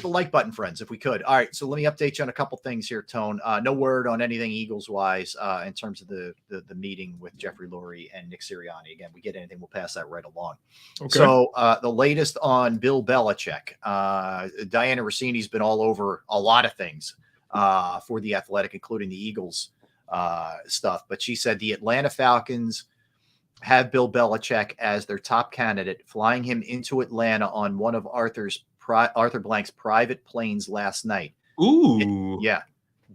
the like button, friends, if we could. All right, so let me update you on a couple things here, Tone. No word on anything Eagles-wise in terms of the meeting with Jeffrey Lurie and Nick Sirianni. Again, we get anything, we'll pass that right along. Okay. So the latest on Bill Belichick. Diana Rossini's been all over a lot of things for The Athletic, including the Eagles stuff. But she said the Atlanta Falcons have Bill Belichick as their top candidate, flying him into Atlanta on one of Arthur Blank's private planes last night. Ooh. Yeah.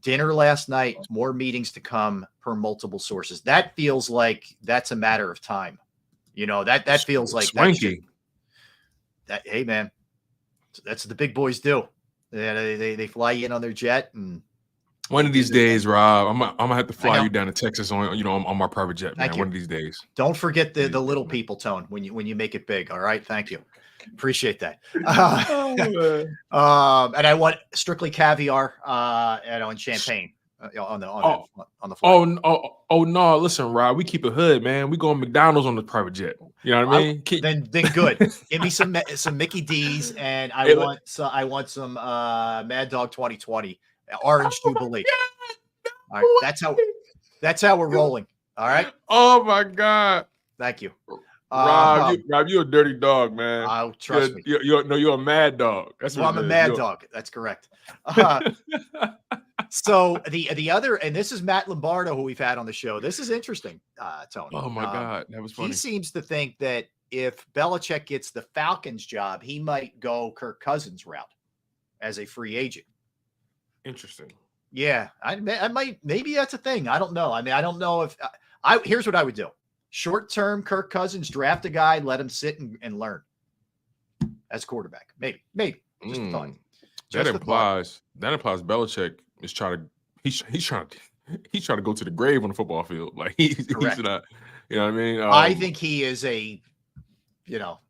Dinner last night, more meetings to come per multiple sources. That feels like that's a matter of time. You know, that feels like swanky. Hey, man, that's what the big boys do. They fly you in on their jet, and one of these days, Rob, I'm gonna have to fly you down to Texas on my private jet, man. One of these days. Don't forget the little people, Tone, when you make it big. All right, thank you, appreciate that. And I want strictly caviar, and champagne on the flight. Oh no! Listen, Rob, we keep it hood, man. We go on McDonald's on the private jet. You know what I mean? Then good. Give me some Mickey D's, and I want some Mad Dog 2020. Orange Jubilee. All right, that's how we're rolling. All right. Oh my God. Thank you, Rob. You're a dirty dog, man. Oh, trust me. You're a mad dog. That's what I'm a mad dog. That's correct. So the other, and this is Matt Lombardo, who we've had on the show. This is interesting, Tony. Oh my God, that was funny. He seems to think that if Belichick gets the Falcons job, he might go Kirk Cousins route as a free agent. Interesting. Yeah, I might. Maybe that's a thing. I don't know. I mean, I don't know if here's what I would do: short term, Kirk Cousins, draft a guy, let him sit and learn as quarterback. Maybe. Just a thought. That implies Belichick is he's trying to go to the grave on the football field. Like he's not. You know what I mean? I think he is he's a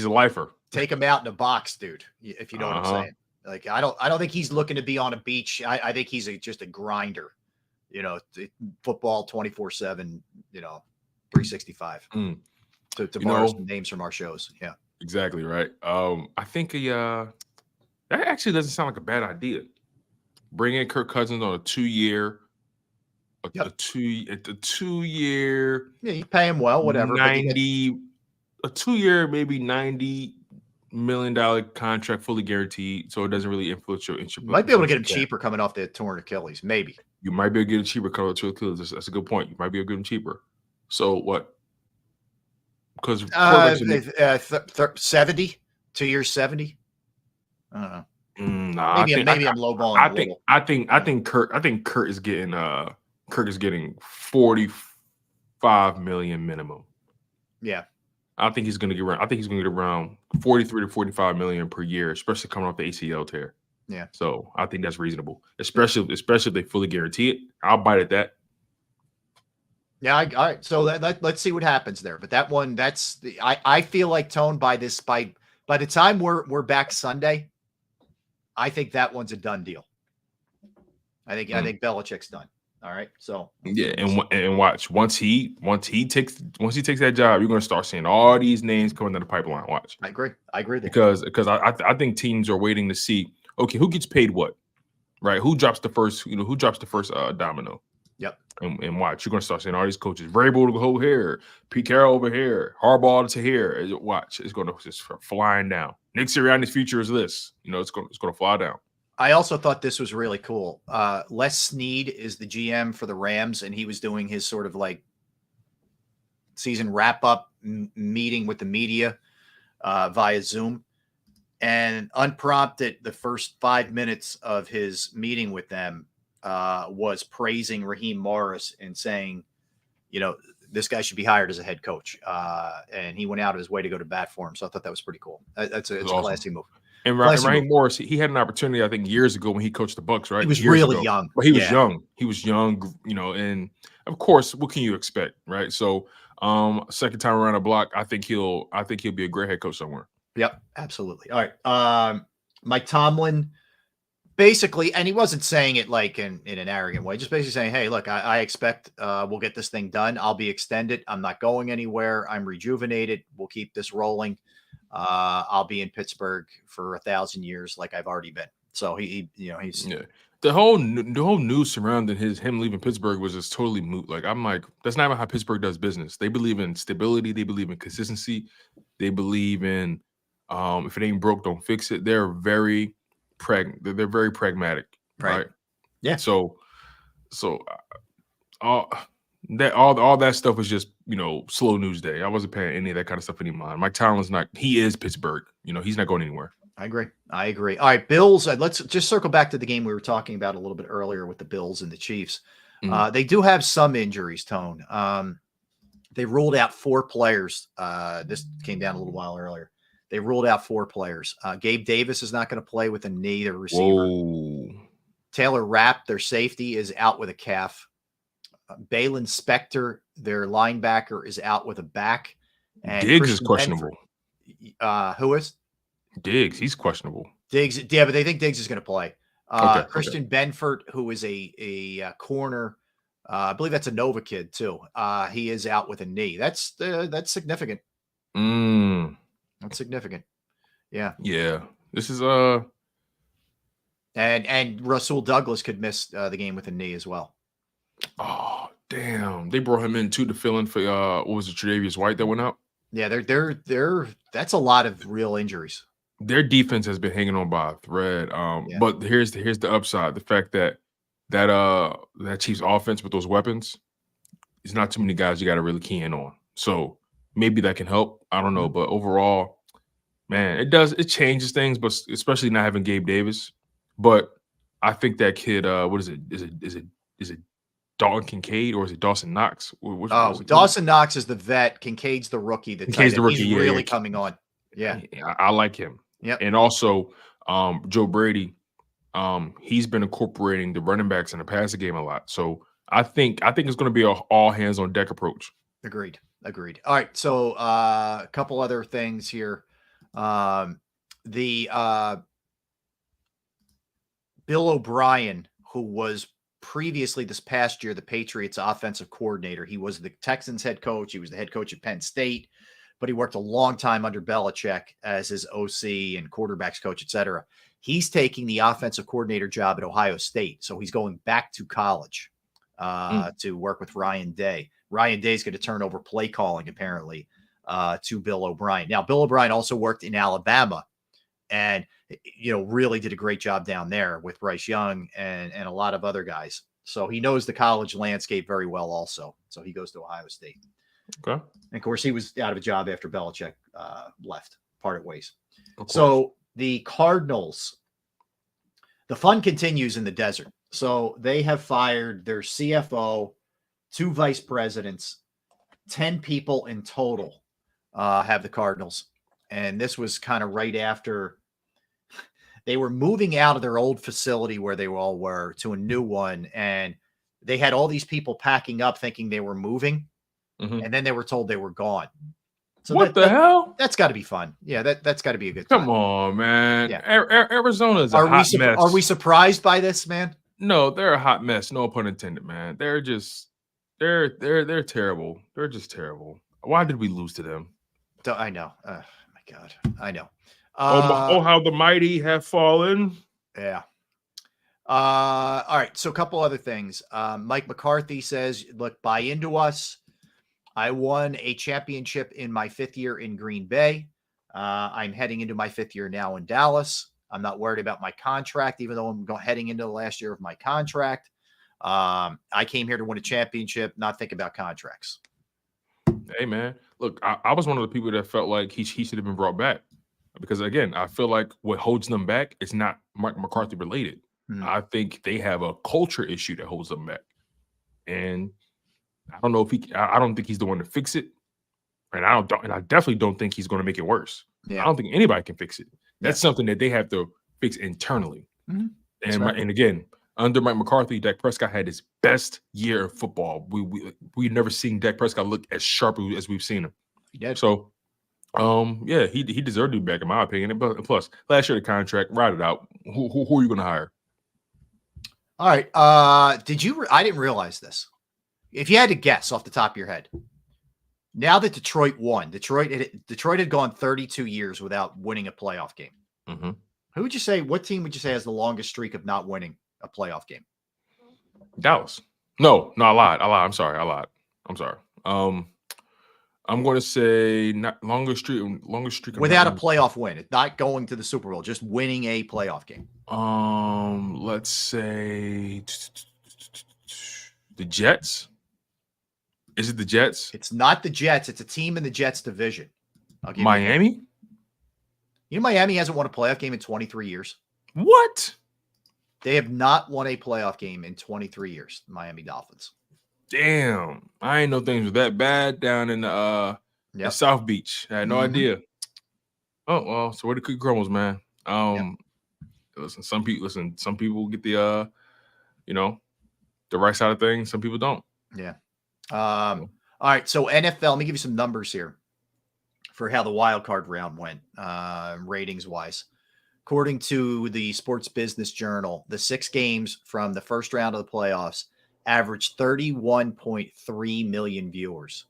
lifer. Take him out in a box, dude. If you know what I'm saying. Like I don't think he's looking to be on a beach. I think he's just a grinder, football 24/7, 365. To borrow some names from our shows. Yeah. Exactly right. I think that actually doesn't sound like a bad idea. Bring in Kirk Cousins on a 2-year. A 2-year. Yeah, you pay him well, whatever. A 2-year, maybe $90 million contract, fully guaranteed, so it doesn't really influence your insurance. Might be able to get him cheaper coming off the torn Achilles. Maybe you might be able to get him cheaper coming off the Achilles. That's a good point. You might be able to get him cheaper. So what? Because 70, 2 years, 70. I don't know. Maybe I'm lowballing. I think Kurt is getting $45 million minimum. Yeah. I think he's going to get around 43 to 45 million per year, especially coming off the ACL tear. Yeah. So I think that's reasonable, especially if they fully guarantee it. I'll bite at that. Yeah. All right. So let's see what happens there. But that one, I feel like, Tone, by the time we're back Sunday, I think that one's a done deal. I think Belichick's done. All right. So yeah, and watch once he takes that job, you're going to start seeing all these names coming down the pipeline. Watch. I agree. Because I think teams are waiting to see, okay, who gets paid what, right? Who drops the first domino? Yep. And watch, you're going to start seeing all these coaches. Vrabel to go here, Pete Carroll over here, Harbaugh to here. Watch, it's going to just flying down. Nick Sirianni's future is this. It's going to fly down. I also thought this was really cool. Les Snead is the GM for the Rams, and he was doing his sort of like season wrap-up meeting with the media via Zoom. And unprompted, the first 5 minutes of his meeting with them was praising Raheem Morris and saying, this guy should be hired as a head coach. And he went out of his way to go to bat for him. So I thought that was pretty cool. It's a classy move. And Raheem Morris, he had an opportunity, I think, years ago when he coached the Bucs, right? He was really young. But he was young. He was young, and of course, what can you expect, right? So, second time around the block, I think he'll be a great head coach somewhere. Yep, absolutely. All right. Mike Tomlin, basically, and he wasn't saying it like in an arrogant way, just basically saying, hey, look, I expect we'll get this thing done. I'll be extended. I'm not going anywhere. I'm rejuvenated. We'll keep this rolling. I'll be in Pittsburgh for 1,000 years, like I've already been. So he's the whole news surrounding him leaving Pittsburgh was just totally moot. Like, I'm like, that's not even how Pittsburgh does business. They believe in stability. They believe in consistency. They believe in if it ain't broke, don't fix it. They're very they're very pragmatic, right? Yeah. So all that stuff was just, slow news day. I wasn't paying any of that kind of stuff any mind. Mike Tomlin's he is Pittsburgh. He's not going anywhere. I agree. All right, Bills. Let's just circle back to the game we were talking about a little bit earlier with the Bills and the Chiefs. They do have some injuries, Tone. They ruled out 4 players. This came down a little while earlier. They ruled out 4 players. Gabe Davis is not going to play with a knee, their receiver. Whoa. Taylor Rapp, their safety, is out with a calf. Balin Spector, their linebacker, is out with a back. And Diggs is questionable. Who is? Diggs, he's questionable. Diggs, yeah, but they think Diggs is going to play. Christian okay. Benford, who is a corner, I believe that's a Nova kid too. He is out with a knee. That's significant. That's significant. Yeah. Yeah. This is and Rasul Douglas could miss the game with a knee as well. Oh, damn! They brought him in too to fill in for what was it, Tre'Davious White that went out? Yeah, they're that's a lot of real injuries. Their defense has been hanging on by a thread. But here's the upside: the fact that Chiefs offense with those weapons is not too many guys you got to really key in on. So maybe that can help. I don't know, but overall, man, it changes things, but especially not having Gabe Davis. But I think that kid, what is it? Is it Dalton Kincaid or is it Dawson Knox? Dawson Knox is the vet. Kincaid's the rookie. He's really coming on. Yeah, I like him. Yeah, and also Joe Brady, he's been incorporating the running backs in the passing game a lot. So I think it's going to be an all hands on deck approach. Agreed. All right, so a couple other things here. The Bill O'Brien, who was previously this past year the Patriots offensive coordinator. He was the Texans head coach. He was the head coach at Penn State, but he worked a long time under Belichick as his OC and quarterbacks coach, etc. He's taking the offensive coordinator job at Ohio State. So he's going back to college to work with Ryan Day. Ryan Day is going to turn over play calling, apparently, to Bill O'Brien. Now, Bill O'Brien also worked in Alabama and, really did a great job down there with Bryce Young and a lot of other guys. So he knows the college landscape very well also. So he goes to Ohio State. Okay. And of course, he was out of a job after Belichick left, parted ways. So the Cardinals, the fun continues in the desert. So they have fired their CFO, 2 vice presidents, 10 people in total have the Cardinals. And this was kind of right after they were moving out of their old facility where they all were to a new one. And they had all these people packing up thinking they were moving. Mm-hmm. And then they were told they were gone. So what the hell? That's got to be fun. Yeah, that's got to be a good time. Come on, man. Yeah. Arizona's a hot mess. Are we surprised by this, man? No, they're a hot mess. No pun intended, man. They're terrible. They're just terrible. Why did we lose to them? I know. My God, I know. How the mighty have fallen. Yeah. All right. So a couple other things. Mike McCarthy says, look, buy into us. I won a championship in my 5th year in Green Bay. I'm heading into my 5th year now in Dallas. I'm not worried about my contract, even though I'm heading into the last year of my contract. I came here to win a championship, not think about contracts. Hey, man, look, I was one of the people that felt like he should have been brought back because, again, I feel like what holds them back is not Mike McCarthy related. I think they have a culture issue that holds them back. And I don't know if I don't think he's the one to fix it. And I definitely don't think he's going to make it worse. Yeah. I don't think anybody can fix it. That's something that they have to fix internally. Mm-hmm. And again, under Mike McCarthy, Dak Prescott had his best year of football. We've never seen Dak Prescott look as sharp as we've seen him. Yeah. So, he deserved to be back in my opinion. But plus, last year the contract, ride it out. Who are you going to hire? All right. I didn't realize this. If you had to guess off the top of your head, Now that Detroit won, Detroit had gone 32 years without winning a playoff game. Mm-hmm. What team would you say has the longest streak of not winning a playoff game? Dallas. No, I lied. I'm sorry. I lied. I'm sorry. I'm going to say not longest streak without a playoff win. It's not going to the Super Bowl, just winning a playoff game. Let's say the Jets. Is it the Jets? It's not the Jets. It's a team in the Jets division. Miami? Miami hasn't won a playoff game in 23 years. What? They have not won a playoff game in 23 years, the Miami Dolphins. Damn. I ain't know things were that bad down in the South Beach. I had no idea. Oh, well, so where the cookie crumbles, man. Listen, some people get the the right side of things, some people don't. Yeah. All right, so NFL, let me give you some numbers here for how the wild card round went, ratings wise. According to the Sports Business Journal, the 6 games from the first round of the playoffs averaged 31.3 million viewers.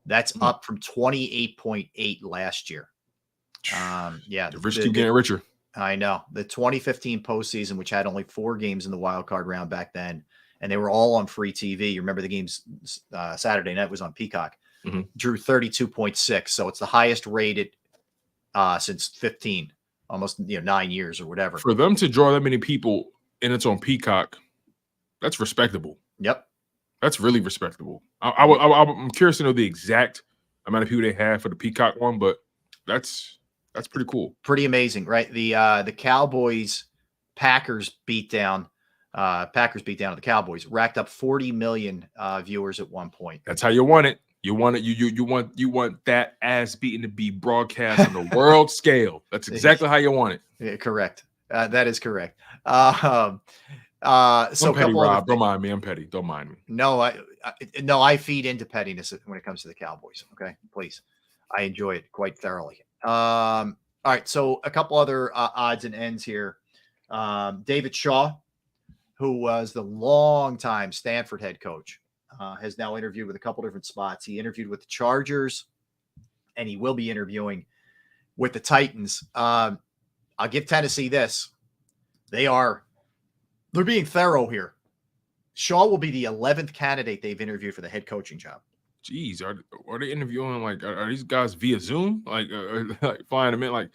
That's up from 28.8 last year. The rich keep getting richer. I know. The 2015 postseason, which had only 4 games in the wild card round back then, and they were all on free TV. You remember the games Saturday night was on Peacock. Mm-hmm. Drew 32.6. So it's the highest rated since 15, almost 9 years or whatever. For them to draw that many people and it's on Peacock, that's respectable. Yep. That's really respectable. I'm curious to know the exact amount of people they have for the Peacock one, but that's pretty cool. Pretty amazing, right? The Cowboys Packers beatdown of the Cowboys racked up 40 million viewers at one point. That's how you want it. You want it. You want that ass beating to be broadcast on the world scale. That's exactly how you want it. Yeah, correct. That is correct. So I'm petty, Rob. Don't mind me. I'm petty. Don't mind me. No, I feed into pettiness when it comes to the Cowboys. Okay, please. I enjoy it quite thoroughly. All right, so a couple other odds and ends here. David Shaw, who was the longtime Stanford head coach, has now interviewed with a couple different spots. He interviewed with the Chargers, and he will be interviewing with the Titans. I'll give Tennessee this. They're being thorough here. Shaw will be the 11th candidate they've interviewed for the head coaching job. Jeez, are they interviewing are these guys via Zoom? Like flying them in like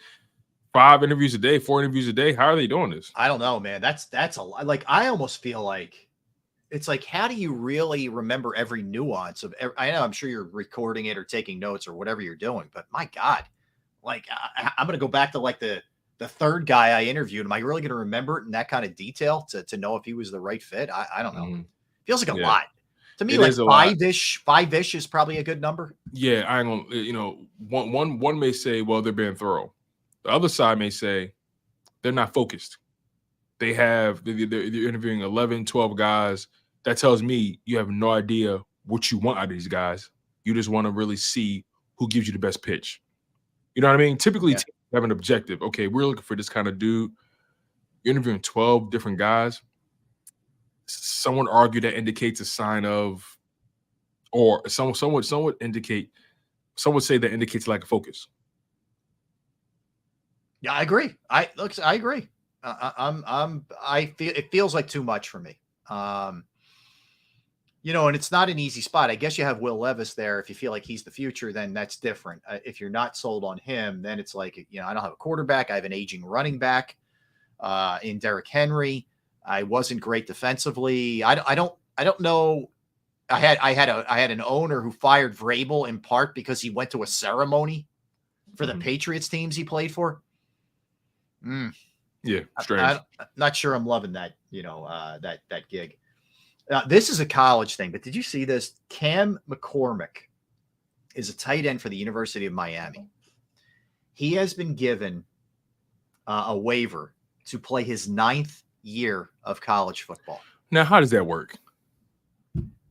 5 interviews a day, 4 interviews a day? How are they doing this? I don't know, man. That's a lot. Like, I almost feel like it's like, how do you really remember every nuance of I know I'm sure you're recording it or taking notes or whatever you're doing, but my God, like I'm going to go back to like the third guy I interviewed. Am I really going to remember it in that kind of detail to know if he was the right fit? I don't know. Feels like a lot. To me, like five-ish is probably a good number. Yeah, I ain't gonna, one may say, well, they're being thorough. The other side may say they're not focused. They're interviewing 11, 12 guys. That tells me you have no idea what you want out of these guys. You just want to really see who gives you the best pitch. You know what I mean? Typically, teams have an objective. Okay, we're looking for this kind of dude. You're interviewing 12 different guys. Someone argued that indicates a sign of, or some would say that indicates lack of focus. Yeah, I agree. I agree. I feel it feels like too much for me. And it's not an easy spot. I guess you have Will Levis there. If you feel like he's the future, then that's different. If you're not sold on him, then it's like, I don't have a quarterback. I have an aging running back in Derrick Henry. I wasn't great defensively. I don't know. I had an owner who fired Vrabel in part because he went to a ceremony for the Patriots teams he played for. Yeah, strange. I'm not sure I'm loving that, that gig. This is a college thing, but did you see this? Cam McCormack is a tight end for the University of Miami. He has been given a waiver to play his 9th year of college football. Now, how does that work?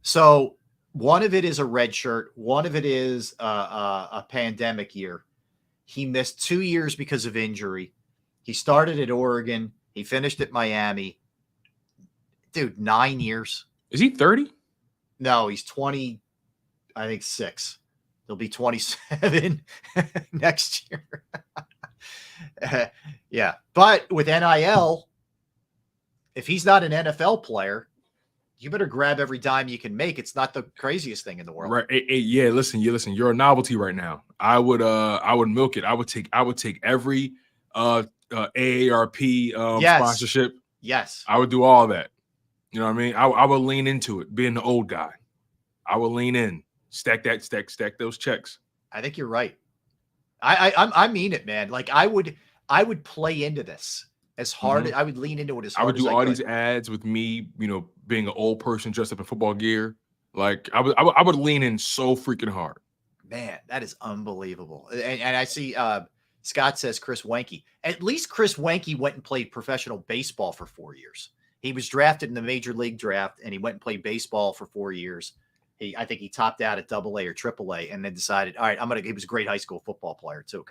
So one of it is a red shirt. One of it is a pandemic year. He missed 2 years because of injury. He started at Oregon. He finished at Miami. Dude, 9 years. Is he 30? No, he's 20, I think 6. He'll be 27 next year. Yeah. But with NIL, if he's not an NFL player, you better grab every dime you can make. It's not the craziest thing in the world. Right. Yeah. Listen, you're a novelty right now. I would milk it. I would take every AARP Yes. sponsorship. Yes. I would do all that. You know what I mean? I would lean into it, being the old guy. I would lean in, stack those checks. I think you're right. I mean it, man. Like I would play into this as hard. I would lean into it as hard. I would do as all these ads with me, being an old person dressed up in football gear. Like I would lean in so freaking hard. Man, that is unbelievable. And I see Scott says Chris Wenke. At least Chris Wenke went and played professional baseball for 4 years. He was drafted in the major league draft, and he went and played baseball for 4 years. I think he topped out at AA or AAA, and then decided, all right, he was a great high school football player too,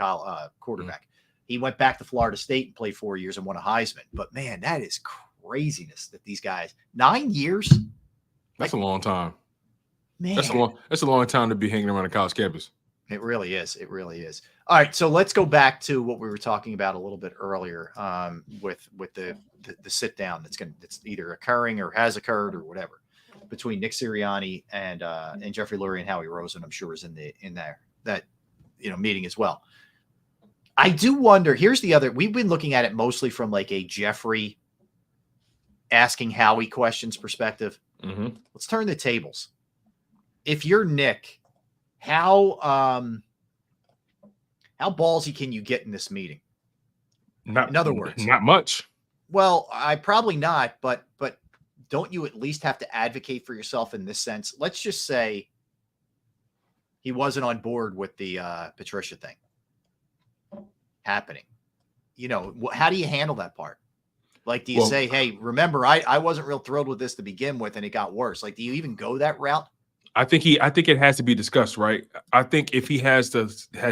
quarterback. He went back to Florida State and played 4 years and won a Heisman. But man, that is craziness that these guys 9 years. That's a long time. Man, that's a long time to be hanging around a college campus. It really is. It really is. All right, so let's go back to what we were talking about a little bit earlier, with the sit down that's either occurring or has occurred or whatever between Nick Sirianni and Jeffrey Lurie and Howie Roseman. I'm sure is in that meeting as well. I do wonder. Here's the other. We've been looking at it mostly from like a Jeffrey asking Howie questions perspective. Let's turn the tables. If you're Nick, how ballsy can you get in this meeting? In other words, not much. Well, I probably not, but don't you at least have to advocate for yourself in this sense? Let's just say he wasn't on board with the Patricia thing happening. How do you handle that part? Like, do you say, hey, remember, I wasn't real thrilled with this to begin with, and it got worse. Like, do you even go that route? I think it has to be discussed, right? I think if he has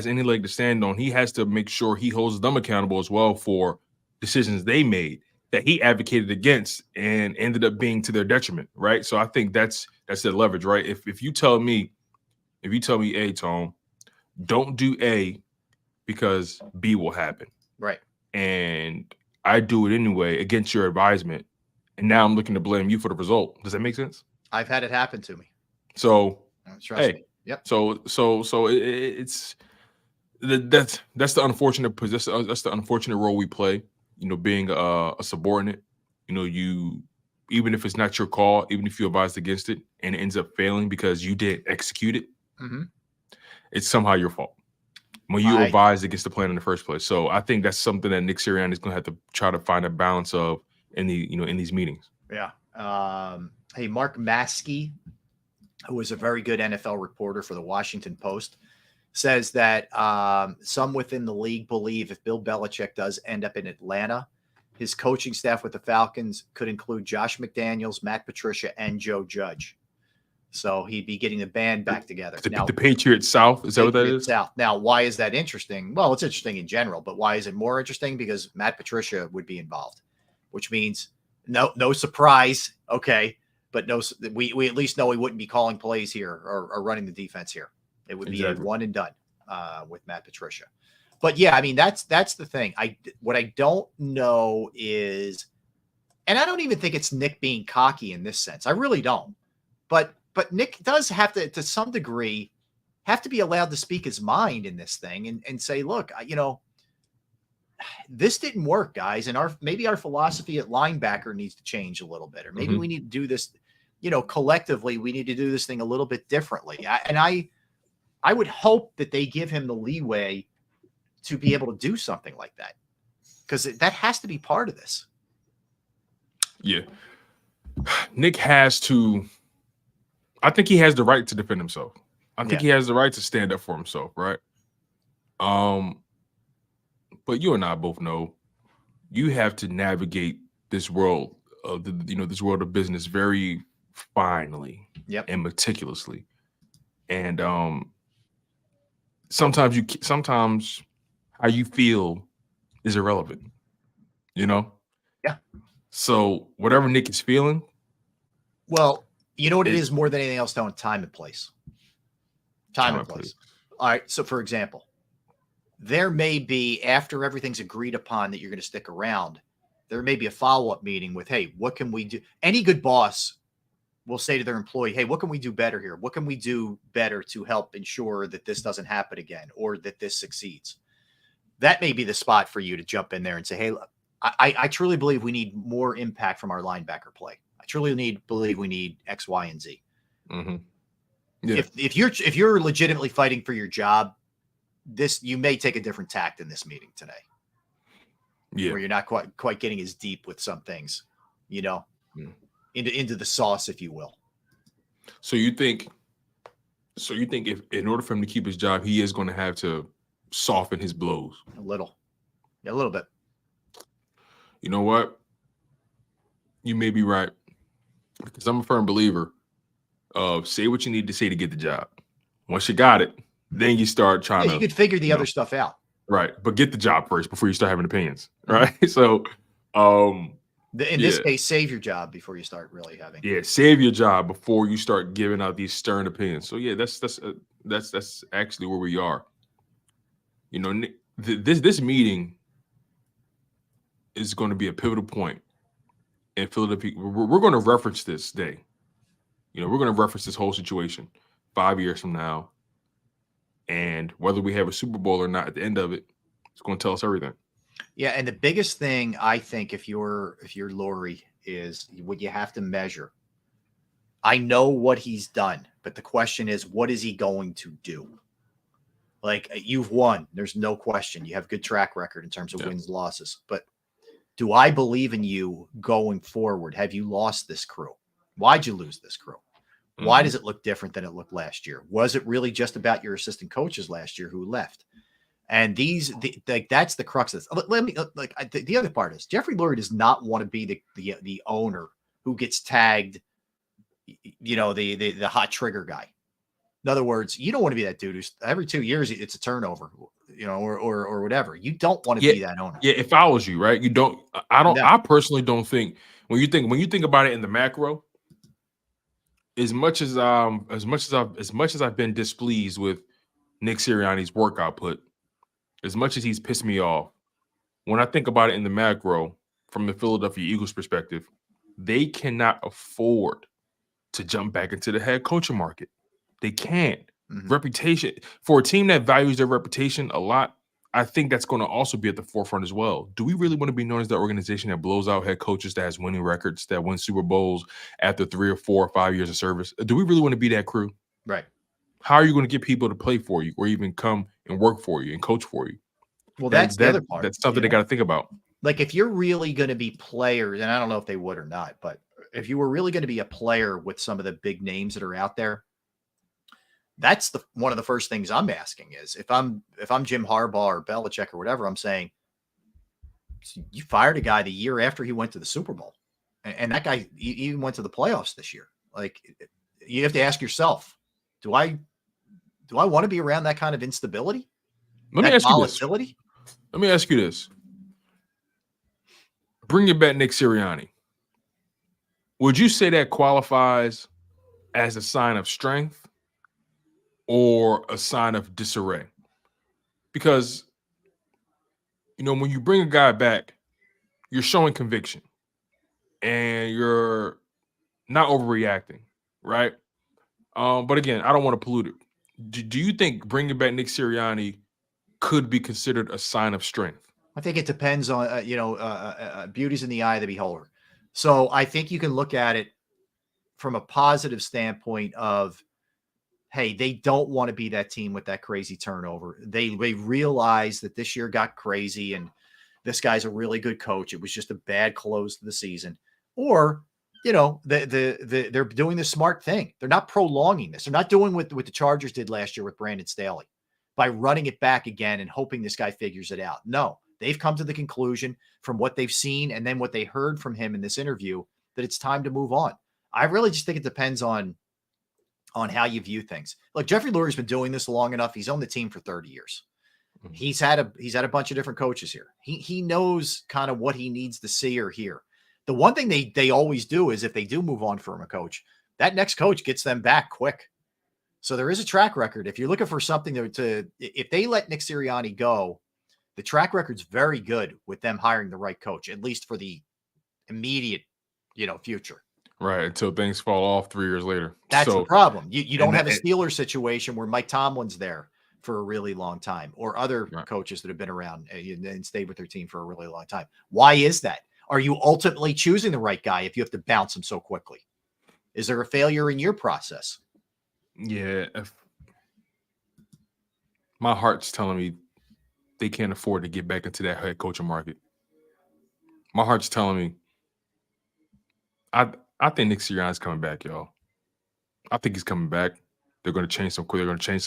any leg to stand on, he has to make sure he holds them accountable as well for decisions they made that he advocated against and ended up being to their detriment, right? So I think that's the leverage, right? If you tell me, hey, Tom, don't do A because B will happen, right? And I do it anyway against your advisement, and now I'm looking to blame you for the result. Does that make sense? I've had it happen to me. So trust me. Yep. So it's that's the unfortunate position. That's the unfortunate role we play. Being a subordinate. You even if it's not your call, even if you advised against it and it ends up failing because you didn't execute it, it's somehow your fault when you advised against the plan in the first place. So I think that's something that Nick Sirianni is going to have to try to find a balance of in these meetings. Yeah. Hey, Mark Maskey, who is a very good NFL reporter for the Washington Post, says that some within the league believe if Bill Belichick does end up in Atlanta, his coaching staff with the Falcons could include Josh McDaniels, Matt Patricia, and Joe Judge. So he'd be getting the band back together. The Patriots South, is that what that is? South. Now, why is that interesting? Well, it's interesting in general, but why is it more interesting? Because Matt Patricia would be involved, which means no surprise. Okay. But we at least know he wouldn't be calling plays here or running the defense here. It would be a one and done with Matt Patricia. But yeah, I mean, that's the thing. What I don't know is, and I don't even think it's Nick being cocky in this sense. I really don't. But Nick does have to some degree, have to be allowed to speak his mind in this thing and say, look, this didn't work, guys. And maybe our philosophy at linebacker needs to change a little bit, or maybe we need to do this, collectively, we need to do this thing a little bit differently. I would hope that they give him the leeway to be able to do something like that, because that has to be part of this. Yeah. Nick has to, I think he has the right to defend himself. I think he has the right to stand up for himself, right? But you and I both know you have to navigate this world of this world of business very finely and meticulously. And sometimes how you feel is irrelevant, Yeah. So whatever Nick is feeling. Well, you know what it is more than anything else, time and place. Time and place. All right. So, for example, there may be, after everything's agreed upon that you're going to stick around, there may be a follow-up meeting with, hey, what can we do? Any good boss will say to their employee, hey, what can we do better here? What can we do better to help ensure that this doesn't happen again or that this succeeds? That may be the spot for you to jump in there and say, hey, look, I truly believe we need more impact from our linebacker play. I truly believe we need X, Y, and Z. Mm-hmm. Yeah. If you're legitimately fighting for your job, you may take a different tact in this meeting today. Yeah. Where you're not quite getting as deep with some things, into the sauce, if you will. So you think if in order for him to keep his job, he is going to have to soften his blows a little bit. You know what? You may be right, because I'm a firm believer of say what you need to say to get the job. Once you got it, then you start trying to. You could figure the other stuff out. Right. But get the job first before you start having opinions. Right. So, in this case, save your job before you start really having. Yeah. Save your job before you start giving out these stern opinions. So yeah, that's actually where we are. This meeting is going to be a pivotal point in Philadelphia. We're going to reference this day. We're going to reference this whole situation 5 years from now. And whether we have a Super Bowl or not at the end of it, it's going to tell us everything. Yeah, and the biggest thing I think if you're Lurie is what you have to measure. I know what he's done, but the question is, what is he going to do? Like, you've won. There's no question. You have good track record in terms of wins, losses. But do I believe in you going forward? Have you lost this crew? Why'd you lose this crew? Why does it look different than it looked last year? Was it really just about your assistant coaches last year who left? And that's the crux of this. The other part is Jeffrey Lurie does not want to be the owner who gets tagged, the hot trigger guy. In other words, you don't want to be that dude who's every 2 years it's a turnover, or whatever. You don't want to be that owner. Yeah, if I was you, right? You don't. I don't. No. I personally don't think when you think about it in the macro. As much as I've been displeased with Nick Sirianni's work output, as much as he's pissed me off, when I think about it in the macro from the Philadelphia Eagles perspective, they cannot afford to jump back into the head coaching market. They can't. Reputation for a team that values their reputation a lot, I think that's going to also be at the forefront as well. Do we really want to be known as the organization that blows out head coaches, that has winning records, that win Super Bowls after 3 or 4 or 5 years of service? Do we really want to be that crew? Right. How are you going to get people to play for you or even come and work for you and coach for you? Well, that's the other part. That's something they got to think about. Like, if you're really going to be players, and I don't know if they would or not, but if you were really going to be a player with some of the big names that are out there, that's one of the first things I'm asking is if I'm Jim Harbaugh or Belichick or whatever, I'm saying, you fired a guy the year after he went to the Super Bowl, and that guy even went to the playoffs this year. Like, you have to ask yourself, do I want to be around that kind of instability? Let me ask you this. Bring it back, Nick Sirianni. Would you say that qualifies as a sign of strength or a sign of disarray? Because, when you bring a guy back, you're showing conviction and you're not overreacting, right? But again, I don't want to pollute it. Do you think bringing back Nick Sirianni could be considered a sign of strength? I think it depends on, beauty's in the eye of the beholder. So I think you can look at it from a positive standpoint of, hey, they don't want to be that team with that crazy turnover. They realize that this year got crazy and this guy's a really good coach. It was just a bad close to the season. Or, they're doing the smart thing. They're not prolonging this. They're not doing what the Chargers did last year with Brandon Staley by running it back again and hoping this guy figures it out. No, they've come to the conclusion from what they've seen and then what they heard from him in this interview that it's time to move on. I really just think it depends on how you view things. Look, Jeffrey Lurie's been doing this long enough. He's on the team for 30 years. He's had a bunch of different coaches here. He knows kind of what he needs to see or hear. The one thing they always do is if they do move on from a coach, that next coach gets them back quick. So there is a track record. If you're looking for something if they let Nick Sirianni go, the track record's very good with them hiring the right coach, at least for the immediate, future. Right, until things fall off 3 years later. That's the problem. You don't have a Steelers situation where Mike Tomlin's there for a really long time, or other coaches that have been around and stayed with their team for a really long time. Why is that? Are you ultimately choosing the right guy if you have to bounce him so quickly? Is there a failure in your process? Yeah. My heart's telling me they can't afford to get back into that head coaching market. My heart's telling me I think Nick Sirianni's coming back, y'all. I think he's coming back. They're going to change some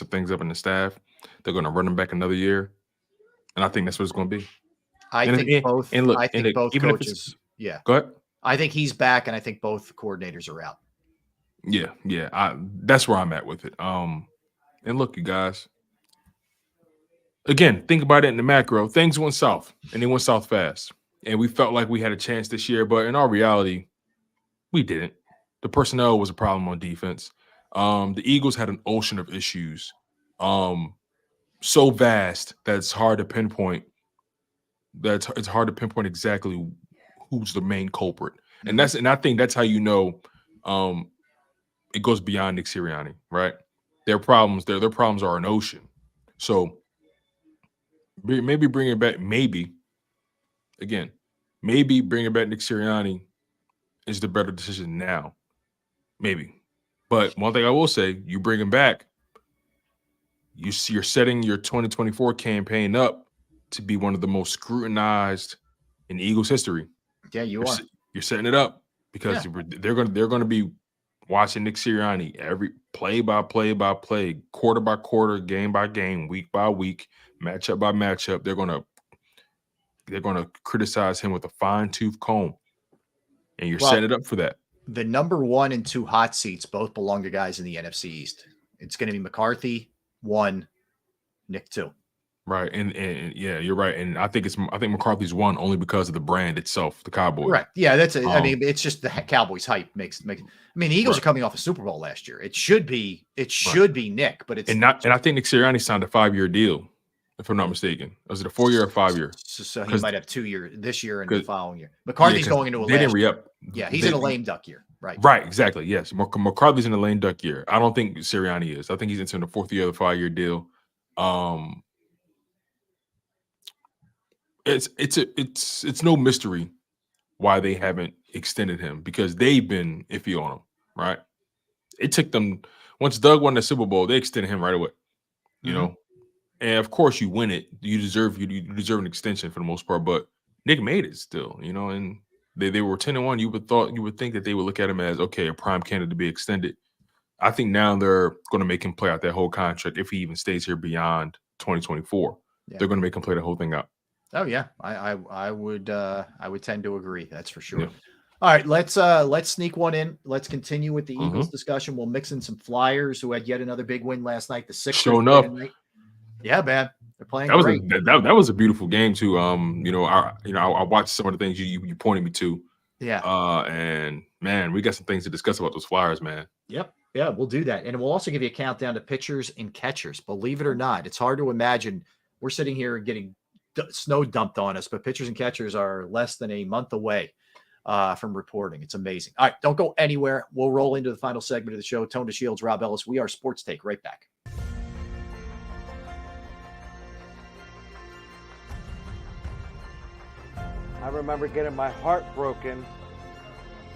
things up in the staff. They're going to run him back another year, and I think that's what it's going to be. I think both coaches. Yeah, go ahead. I think he's back, and I think both coordinators are out. Yeah. That's where I'm at with it. And look, you guys. Again, think about it in the macro. Things went south, and they went south fast. And we felt like we had a chance this year, but in our reality, we didn't. The personnel was a problem on defense. The Eagles had an ocean of issues, so vast that it's hard to pinpoint. It's hard to pinpoint exactly who's the main culprit, and I think that's how it goes beyond Nick Sirianni, right? Their problems are an ocean. So maybe bringing back bringing back Nick Sirianni is the better decision now. Maybe. But one thing I will say, you bring him back, you're setting your 2024 campaign up to be one of the most scrutinized in Eagles history. Yeah, you're setting it up because they're going to be watching Nick Sirianni every play by play, quarter by quarter, game by game, week by week, matchup by matchup. They're going to criticize him with a fine-tooth comb. And you're setting it up for that. The number 1 and 2 hot seats both belong to guys in the NFC East. It's going to be McCarthy 1, Nick 2. Right, and yeah, you're right. And I think McCarthy's 1 only because of the brand itself, the Cowboys. Right. Yeah, that's it. I mean, it's just the Cowboys hype makes. I mean, the Eagles are coming off a Super Bowl last year. It should be Nick, but it's not. And I think Nick Sirianni signed a 5-year deal, if I'm not mistaken. Was it a 4-year or 5-year? So he might have 2 years this year and the following year. McCarthy's going into a they didn't re-up. Yeah, he's in a lame duck year. Right. Right, exactly. Yes. McCarthy's in a lame duck year. I don't think Sirianni is. I think he's into the 4th year of the 5-year deal. It's no mystery why they haven't extended him, because they've been iffy on him, right? It took them, once Doug won the Super Bowl, they extended him right away. You know? And of course you win it. You deserve an extension for the most part, but Nick made it still, and they were 10-1. You would think that they would look at him as, okay, a prime candidate to be extended. I think now they're going to make him play out that whole contract if he even stays here beyond 2024. Yeah. They're going to make him play the whole thing out. Oh yeah, I would tend to agree. That's for sure. Yeah. All right, let's sneak one in. Let's continue with the Eagles discussion. We'll mix in some Flyers, who had yet another big win last night. The Sixers showing up. Yeah, man, they're playing. That was a beautiful game too. I watched some of the things you pointed me to. Yeah. And man, we got some things to discuss about those Flyers, man. Yep. Yeah, we'll do that, and we'll also give you a countdown to pitchers and catchers. Believe it or not, it's hard to imagine we're sitting here getting snow dumped on us, but pitchers and catchers are less than a month away from reporting. It's amazing. All right, don't go anywhere. We'll roll into the final segment of the show. Tone DeShields, Rob Ellis. We are Sports Take. Right back. I remember getting my heart broken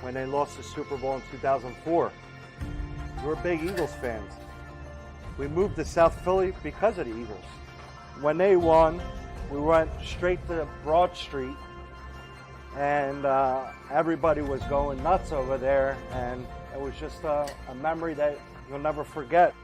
when they lost the Super Bowl in 2004. We're big Eagles fans. We moved to South Philly because of the Eagles. When they won, we went straight to Broad Street, and everybody was going nuts over there, and it was just a memory that you'll never forget.